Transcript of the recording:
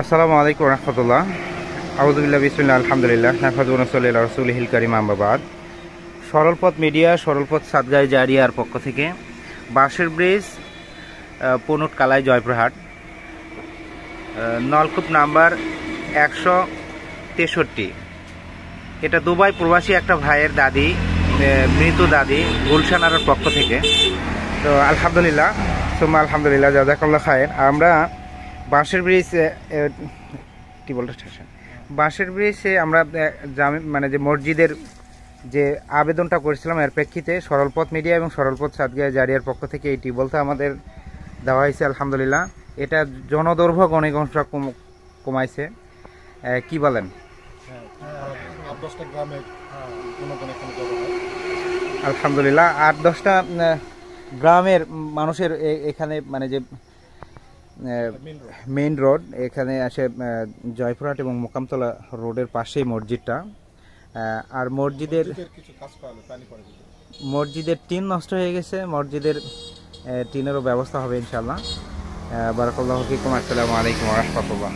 আসসালামু আলাইকুম রহমতুল্লাহ। আউযুবিল্লাহি বিসমিল্লাহ আলহামদুলিল্লাহ নাহমাদুহু ওয়া নুসাল্লি আলা রাসূলিহিল কারীম আম্মা বাদ। সরলপথ মিডিয়া সরলপথ সাদগাঁই জারিয়ার পক্ষ থেকে বাঁশের ব্রিজ পুনুট কালাই জয়পুরহাট নলকূপ নাম্বার 163। এটা দুবাই প্রবাসী একটা ভাইয়ের দাদি, মৃত দাদি গুলশানার পক্ষ থেকে। তো আলহামদুলিল্লাহ সুম্মা আলহামদুলিল্লাহ জাযাকাল্লাহু খায়র। আমরা বাঁশের ব্রিজ কি বলতে বাঁশের ব্রিজে আমরা মানে যে মসজিদের যে আবেদনটা করেছিলাম এর প্রেক্ষিতে সরলপথ মিডিয়া এবং সরলপথ সাদগাঁই জারিয়ার পক্ষ থেকে এই টিউবওয়েলটা আমাদের দেওয়া হয়েছে। আলহামদুলিল্লাহ এটা জনদৈর্ঘ্য অনেক অংশ কমাইছে। কি বলেন? আলহামদুলিল্লাহ 8-10টা গ্রামের মানুষের এখানে মানে যে মেইন রোড এখানে আসে জয়পুরহাট এবং মোকামতলা রোডের পাশেই মসজিদটা। আর মসজিদের টিন নষ্ট হয়ে গেছে, মসজিদের টিনেরও ব্যবস্থা হবে ইনশাআল্লাহ। বারাকাল্লাহু ফিকুম। আসসালামু আলাইকুম ওয়া রাহমাতুল্লাহ।